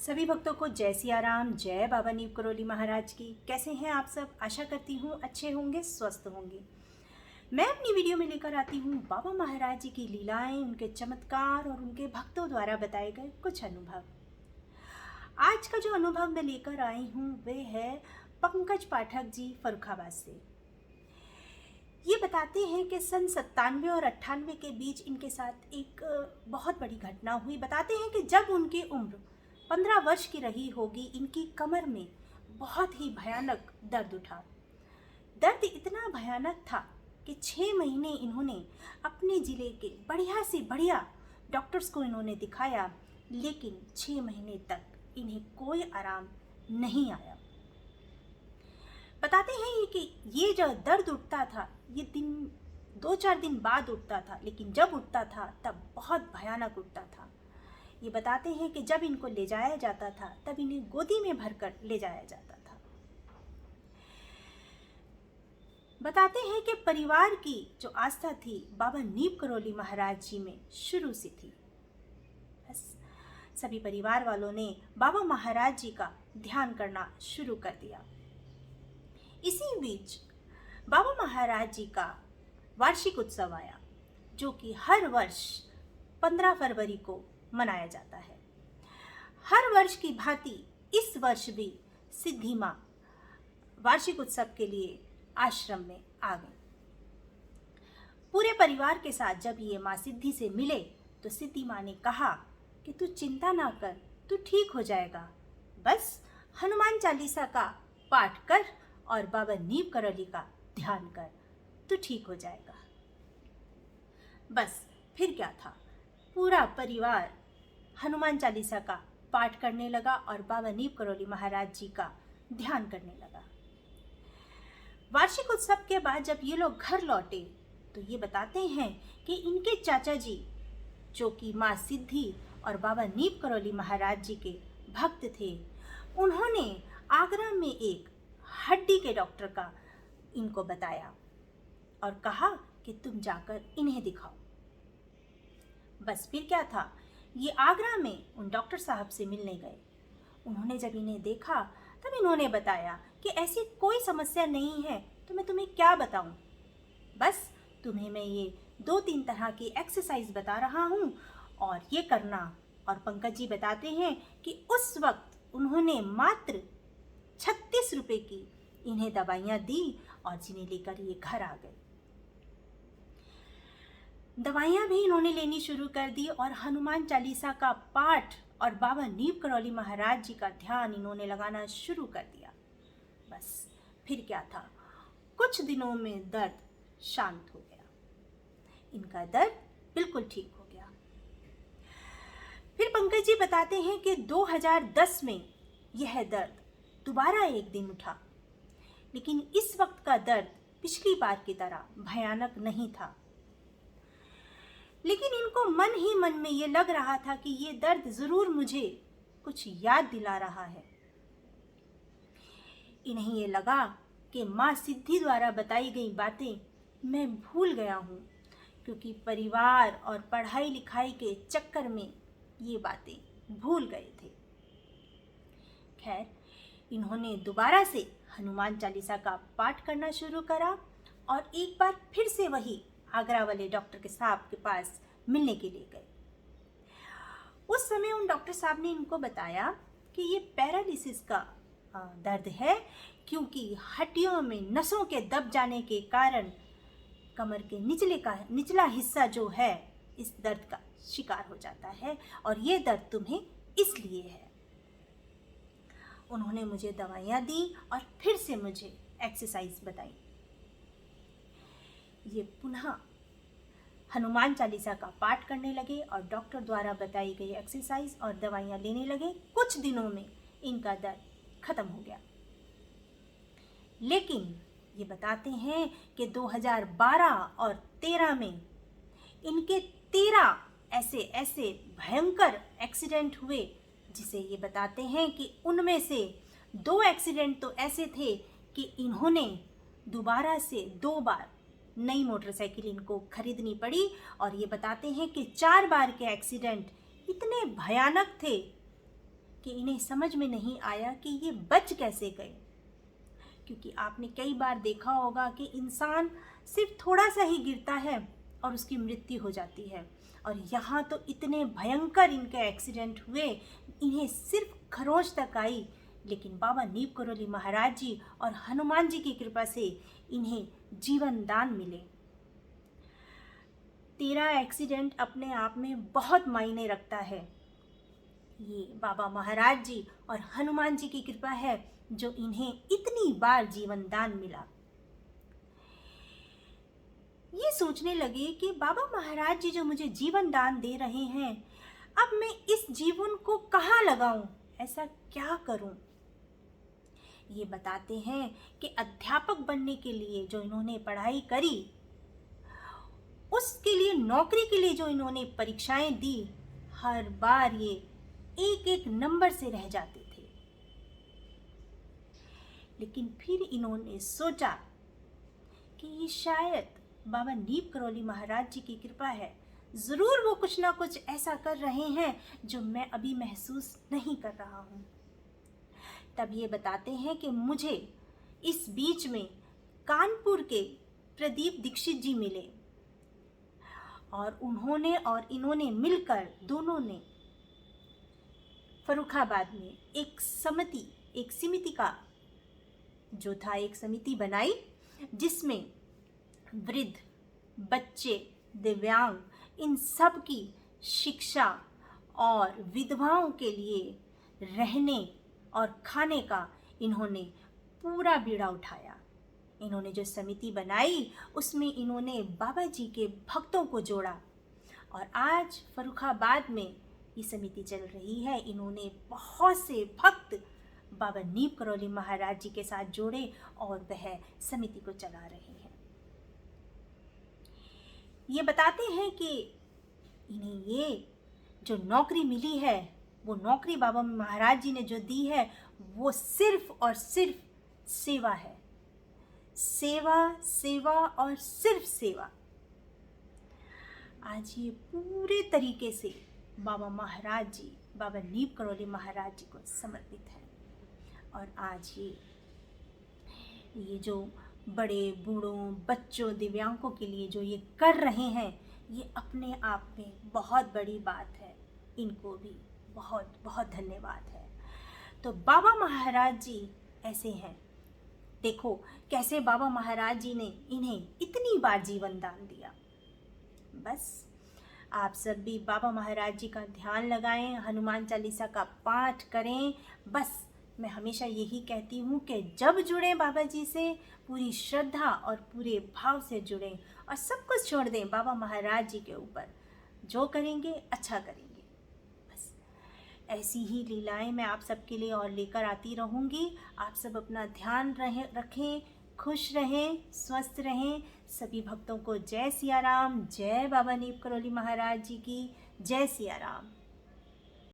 सभी भक्तों को जय सिया राम, जय बाबा नीव करोली महाराज की। कैसे हैं आप सब? आशा करती हूँ अच्छे होंगे, स्वस्थ होंगे। मैं अपनी वीडियो में लेकर आती हूँ बाबा महाराज जी की लीलाएं, उनके चमत्कार और उनके भक्तों द्वारा बताए गए कुछ अनुभव। आज का जो अनुभव मैं लेकर आई हूँ वे है पंकज पाठक जी फर्रुखाबाद से। ये बताते हैं कि सन 97 और 98 के बीच इनके साथ एक बहुत बड़ी घटना हुई। बताते हैं कि जब उनकी उम्र 15 वर्ष की रही होगी, इनकी कमर में बहुत ही भयानक दर्द उठा। दर्द इतना भयानक था कि 6 महीने इन्होंने अपने ज़िले के बढ़िया से बढ़िया डॉक्टर्स को इन्होंने दिखाया, लेकिन 6 महीने तक इन्हें कोई आराम नहीं आया। बताते हैं कि ये जो दर्द उठता था ये 2-4 दिन बाद उठता था, लेकिन जब उठता था तब बहुत भयानक उठता था। ये बताते हैं कि जब इनको ले जाया जाता था तब इन्हें गोदी में भरकर ले जाया जाता था। बताते हैं कि परिवार की जो आस्था थी बाबा नीव करोली महाराज जी में शुरू से थी। बस सभी परिवार वालों ने बाबा महाराज जी का ध्यान करना शुरू कर दिया। इसी बीच बाबा महाराज जी का वार्षिक उत्सव आया, जो कि हर वर्ष 15 फरवरी को मनाया जाता है। हर वर्ष की भांति इस वर्ष भी सिद्धि माँ वार्षिक उत्सव के लिए आश्रम में आ गई। पूरे परिवार के साथ जब ये माँ सिद्धि से मिले तो सिद्धि माँ ने कहा कि तू चिंता ना कर, तू ठीक हो जाएगा, बस हनुमान चालीसा का पाठ कर और बाबा नीव करोली का ध्यान कर, तू ठीक हो जाएगा। बस फिर क्या था, पूरा परिवार हनुमान चालीसा का पाठ करने लगा और बाबा नीव करोली महाराज जी का ध्यान करने लगा। वार्षिक उत्सव के बाद जब ये लोग घर लौटे तो ये बताते हैं कि इनके चाचा जी, जो कि माँ सिद्धि और बाबा नीव करोली महाराज जी के भक्त थे, उन्होंने आगरा में एक हड्डी के डॉक्टर का इनको बताया और कहा कि तुम जाकर इन्हें दिखाओ। बस फिर क्या था, ये आगरा में उन डॉक्टर साहब से मिलने गए। उन्होंने जब इन्हें देखा तब इन्होंने बताया कि ऐसी कोई समस्या नहीं है, तो मैं तुम्हें क्या बताऊं, बस तुम्हें मैं ये 2-3 तरह की एक्सरसाइज बता रहा हूँ और ये करना। और पंकज जी बताते हैं कि उस वक्त उन्होंने मात्र 36 रुपए की इन्हें दवाइयाँ दी और जिन्हें लेकर ये घर आ गए। दवाइयाँ भी इन्होंने लेनी शुरू कर दी और हनुमान चालीसा का पाठ और बाबा नीव करोली महाराज जी का ध्यान इन्होंने लगाना शुरू कर दिया। बस फिर क्या था, कुछ दिनों में दर्द शांत हो गया, इनका दर्द बिल्कुल ठीक हो गया। फिर पंकज जी बताते हैं कि 2010 में यह दर्द दोबारा एक दिन उठा, लेकिन इस वक्त का दर्द पिछली बार की तरह भयानक नहीं था। लेकिन इनको मन ही मन में ये लग रहा था कि ये दर्द जरूर मुझे कुछ याद दिला रहा है। इन्हें ये लगा कि माँ सिद्धि द्वारा बताई गई बातें मैं भूल गया हूँ, क्योंकि परिवार और पढ़ाई लिखाई के चक्कर में ये बातें भूल गए थे। खैर, इन्होंने दोबारा से हनुमान चालीसा का पाठ करना शुरू करा और एक बार फिर से वही आगरा वाले डॉक्टर के साहब के पास मिलने के लिए गए। उस समय उन डॉक्टर साहब ने इनको बताया कि ये पैरालिसिस का दर्द है, क्योंकि हड्डियों में नसों के दब जाने के कारण कमर के निचला हिस्सा जो है इस दर्द का शिकार हो जाता है और ये दर्द तुम्हें इसलिए है। उन्होंने मुझे दवाइयाँ दी और फिर से मुझे एक्सरसाइज बताई। ये पुनः हनुमान चालीसा का पाठ करने लगे और डॉक्टर द्वारा बताई गई एक्सरसाइज और दवाइयाँ लेने लगे। कुछ दिनों में इनका दर्द खत्म हो गया। लेकिन ये बताते हैं कि 2012 और 13 में इनके 13 ऐसे भयंकर एक्सीडेंट हुए, जिसे ये बताते हैं कि उनमें से 2 एक्सीडेंट तो ऐसे थे कि इन्होंने दोबारा से 2 बार नई मोटरसाइकिल इनको खरीदनी पड़ी। और ये बताते हैं कि 4 बार के एक्सीडेंट इतने भयानक थे कि इन्हें समझ में नहीं आया कि ये बच कैसे गए। क्योंकि आपने कई बार देखा होगा कि इंसान सिर्फ थोड़ा सा ही गिरता है और उसकी मृत्यु हो जाती है, और यहाँ तो इतने भयंकर इनके एक्सीडेंट हुए, इन्हें सिर्फ खरोंच तक आई, लेकिन बाबा नीप करोली महाराज जी और हनुमान जी की कृपा से इन्हें जीवन दान मिले। तेरा एक्सीडेंट अपने आप में बहुत मायने रखता है। ये बाबा महाराज जी और हनुमान जी की कृपा है जो इन्हें इतनी बार जीवन दान मिला। ये सोचने लगे कि बाबा महाराज जी जो मुझे जीवन दान दे रहे हैं, अब मैं इस जीवन को कहाँ लगाऊं, ऐसा क्या करूं। ये बताते हैं कि अध्यापक बनने के लिए जो इन्होंने पढ़ाई करी, उसके लिए नौकरी के लिए जो इन्होंने परीक्षाएं दी, हर बार ये एक एक नंबर से रह जाते थे। लेकिन फिर इन्होंने सोचा कि ये शायद बाबा नीप करोली महाराज जी की कृपा है, ज़रूर वो कुछ ना कुछ ऐसा कर रहे हैं जो मैं अभी महसूस नहीं कर रहा हूँ। तब ये बताते हैं कि मुझे इस बीच में कानपुर के प्रदीप दीक्षित जी मिले, और उन्होंने और इन्होंने मिलकर दोनों ने फर्रुखाबाद में एक समिति का जो था एक समिति बनाई, जिसमें वृद्ध, बच्चे, दिव्यांग, इन सब की शिक्षा और विधवाओं के लिए रहने और खाने का इन्होंने पूरा बीड़ा उठाया। इन्होंने जो समिति बनाई उसमें इन्होंने बाबा जी के भक्तों को जोड़ा, और आज फर्रुखाबाद में ये समिति चल रही है। इन्होंने बहुत से भक्त बाबा नीप करोली महाराज जी के साथ जोड़े और वह समिति को चला रहे हैं। ये बताते हैं कि इन्हें ये जो नौकरी मिली है, वो नौकरी बाबा महाराज जी ने जो दी है, वो सिर्फ और सिर्फ सेवा है। सेवा, सेवा और सिर्फ सेवा। आज ये पूरे तरीके से बाबा महाराज जी, बाबा नीप करोली महाराज जी को समर्पित है। और आज ये जो बड़े बूढ़ों, बच्चों, दिव्यांगों के लिए जो ये कर रहे हैं, ये अपने आप में बहुत बड़ी बात है। इनको भी बहुत बहुत धन्यवाद है। तो बाबा महाराज जी ऐसे हैं। देखो कैसे बाबा महाराज जी ने इन्हें इतनी बार जीवन दान दिया। बस आप सब भी बाबा महाराज जी का ध्यान लगाएं, हनुमान चालीसा का पाठ करें। बस मैं हमेशा यही कहती हूँ कि जब जुड़ें बाबा जी से, पूरी श्रद्धा और पूरे भाव से जुड़ें और सब कुछ छोड़ दें बाबा महाराज जी के ऊपर। जो करेंगे अच्छा करेंगे। बस ऐसी ही लीलाएं मैं आप सबके लिए और लेकर आती रहूँगी। आप सब अपना ध्यान रखें, खुश रहें, स्वस्थ रहें। सभी भक्तों को जय सिया राम, जय बाबा नीप करोली महाराज जी की, जय सिया राम।